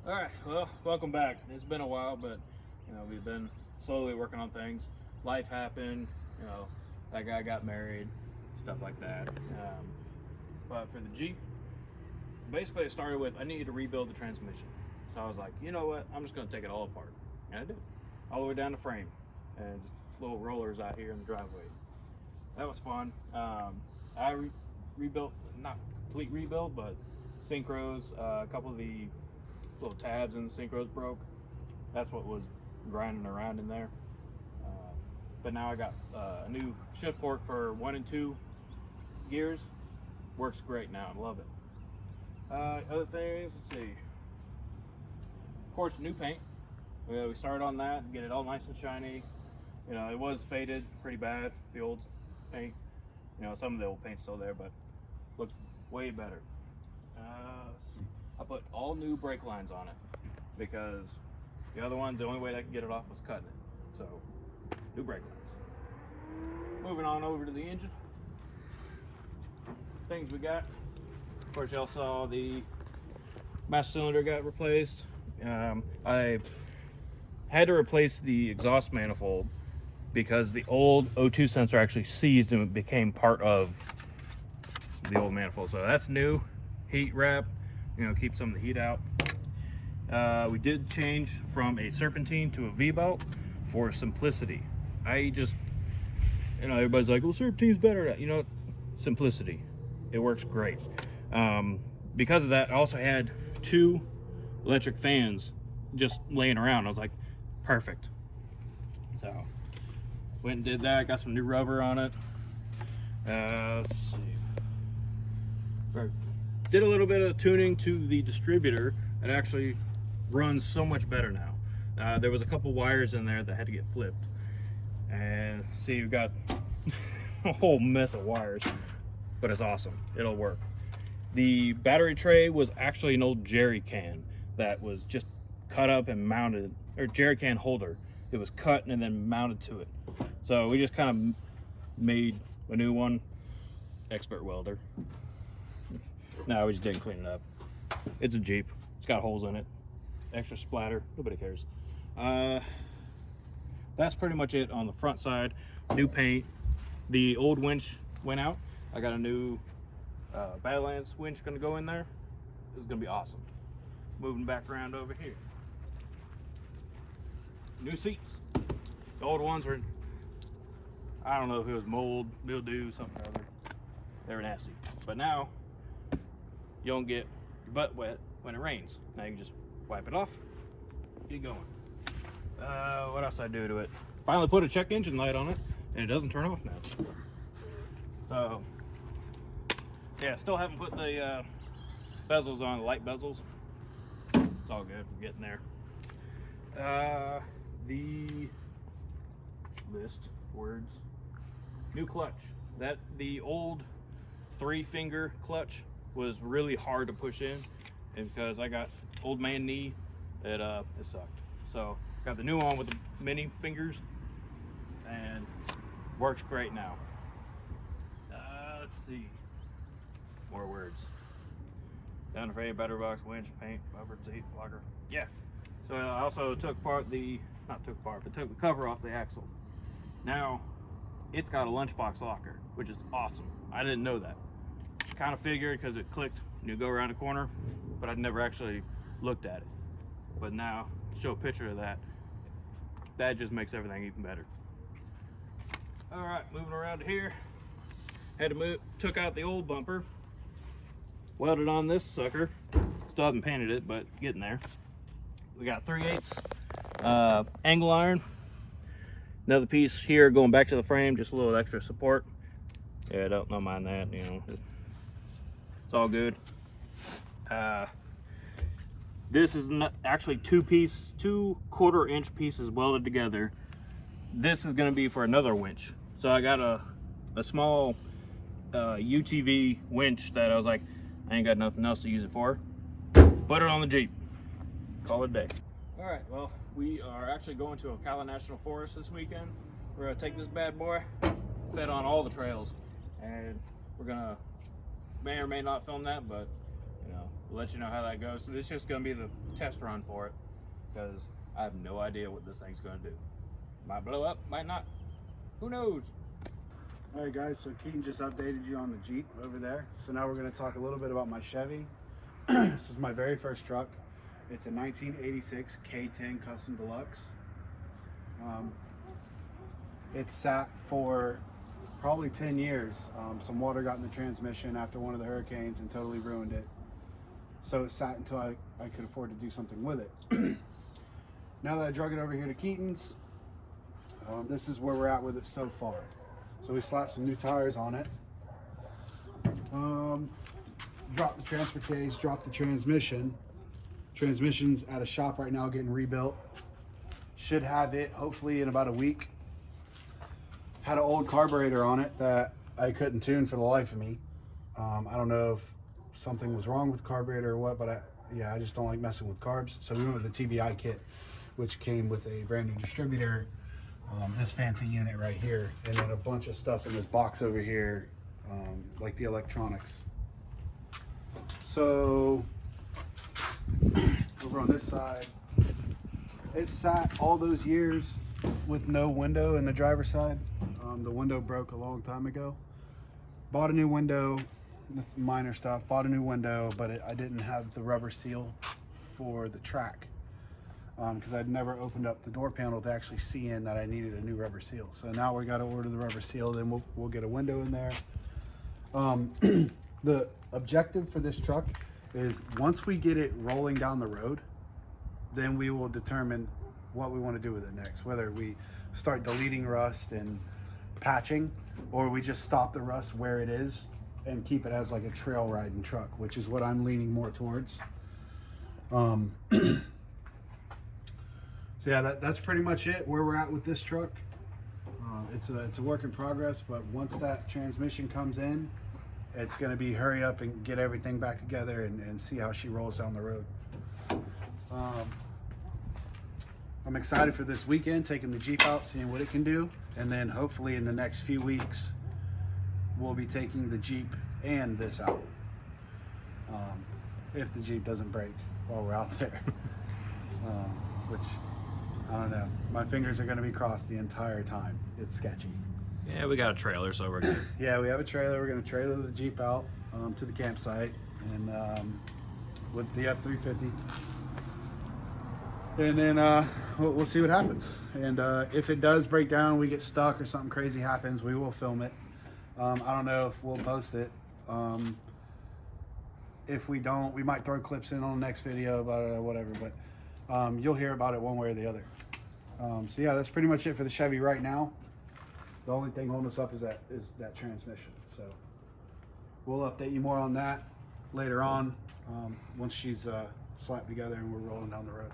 All right, well, welcome back. It's been a while, but we've been slowly working on things. Life happened, that guy got married, stuff like that. But for the Jeep, basically it started with I needed to rebuild the transmission. So I was like, you know what? I'm just gonna take it all apart, and I did, all the way down the frame, and just little rollers out here in the driveway. That was fun. I rebuilt, not complete rebuild, but synchros. A couple of the little tabs in the synchros broke. That's what was grinding around in there. But now I got a new shift fork for 1 and 2 gears. Works great now. I love it. Other things, let's see. Of course, new paint. We started on that, get it all nice and shiny. It was faded pretty bad, the old paint. Some of the old paint's still there, but looks way better. Let's see. I put all new brake lines on it because the other ones, the only way I could get it off was cutting it. So, new brake lines. Moving on over to the engine. Things we got. Of course, y'all saw the master cylinder got replaced. I had to replace the exhaust manifold because the old O2 sensor actually seized and became part of the old manifold. So that's new. Heat wrap, keep some of the heat out. We did change from a serpentine to a V-belt for simplicity. I just, everybody's like, well, serpentine's better. Simplicity. It works great. Because of that, I also had 2 electric fans just laying around. I was like, perfect. So, went and did that. Got some new rubber on it. Let's see. Did a little bit of tuning to the distributor. It actually runs so much better now. There was a couple wires in there that had to get flipped. And see, you've got a whole mess of wires, but it's awesome. It'll work. The battery tray was actually an old jerry can that was just cut up and mounted, or jerry can holder. It was cut and then mounted to it. So we just kind of made a new one. Expert welder. No, we just didn't clean it up. It's a Jeep. It's got holes in it. Extra splatter. Nobody cares. That's pretty much it on the front side. New paint. The old winch went out. I got a new Badlands winch going to go in there. This is going to be awesome. Moving back around over here. New seats. The old ones were, I don't know if it was mold, mildew, something or other. They were nasty. But now, you don't get your butt wet when it rains. Now you can just wipe it off, get going. What else I do to it? Finally put a check engine light on it, and it doesn't turn off now. So, yeah, still haven't put the bezels on, the light bezels. It's all good, we're getting there. The list words. New clutch. The old 3-finger clutch was really hard to push in, and because I got old man knee, it sucked. So got the new one with the mini fingers, and works great now. Let's see. More words. Down the frame, battery box, winch, paint, bumper, seat, blocker. Yeah. So I also took the cover off the axle. Now it's got a lunchbox locker, which is awesome. I didn't know that. Kind of figured because it clicked when you go around the corner, but I'd never actually looked at it. But now, show a picture of that. That just makes everything even better. All right, moving around to here. Had to took out the old bumper, welded on this sucker. Still haven't painted it, but getting there. We got 3/8 angle iron. Another piece here going back to the frame, just a little extra support. Yeah, don't mind that, it's all good. This is not actually 2 1/4-inch pieces welded together. This is going to be for another winch. So I got a small UTV winch that I was like, I ain't got nothing else to use it for. Put it on the Jeep. Call it a day. All right, well, we are actually going to Ocala National Forest this weekend. We're gonna take this bad boy, fit on all the trails, and we're gonna may or may not film that, but we'll let you know how that goes. So this is just going to be the test run for it, because I have no idea what this thing's going to do. Might blow up, might not. Who knows? All right, guys, so Keaton just updated you on the Jeep over there. So now we're going to talk a little bit about my Chevy. This is my very first truck. It's a 1986 K10 Custom Deluxe. It sat for probably 10 years. Some water got in the transmission after one of the hurricanes and totally ruined it. So it sat until I could afford to do something with it. Now that I drug it over here to Keaton's, this is where we're at with it so far. So we slapped some new tires on it. Dropped the transfer case, dropped the transmission. Transmission's at a shop right now getting rebuilt. Should have it hopefully in about a week. Had an old carburetor on it that I couldn't tune for the life of me. I don't know if something was wrong with the carburetor or what, but I just don't like messing with carbs. So we went with the TBI kit, which came with a brand new distributor, this fancy unit right here, and then a bunch of stuff in this box over here, like the electronics. So over on this side, it sat all those years with no window in the driver's side. The window broke a long time ago. Bought a new window. That's minor stuff. Bought a new window, but I didn't have the rubber seal for the track, because I'd never opened up the door panel to actually see in that I needed a new rubber seal. So now we got to order the rubber seal. Then we'll get a window in there. The objective for this truck is once we get it rolling down the road, then we will determine what we want to do with it next. Whether we start deleting rust and patching, or we just stop the rust where it is and keep it as like a trail riding truck, which is what I'm leaning more towards. So yeah, that's pretty much it where we're at with this truck. It's a work in progress, but once that transmission comes in, it's going to be hurry up and get everything back together and see how she rolls down the road. I'm excited for this weekend, taking the Jeep out, seeing what it can do, and then hopefully in the next few weeks we'll be taking the Jeep and this out, if the Jeep doesn't break while we're out there. Which, I don't know, my fingers are going to be crossed the entire time. It's sketchy. Yeah, we got a trailer, so we're good. Yeah, we have a trailer. We're going to trailer the Jeep out to the campsite, and with the F-350. And then we'll see what happens. And if it does break down, we get stuck or something crazy happens, we will film it. I don't know if we'll post it. If we don't, we might throw clips in on the next video about it or whatever. But you'll hear about it one way or the other. So yeah, that's pretty much it for the Chevy right now. The only thing holding us up is that transmission. So we'll update you more on that later on, once she's slapped together and we're rolling down the road.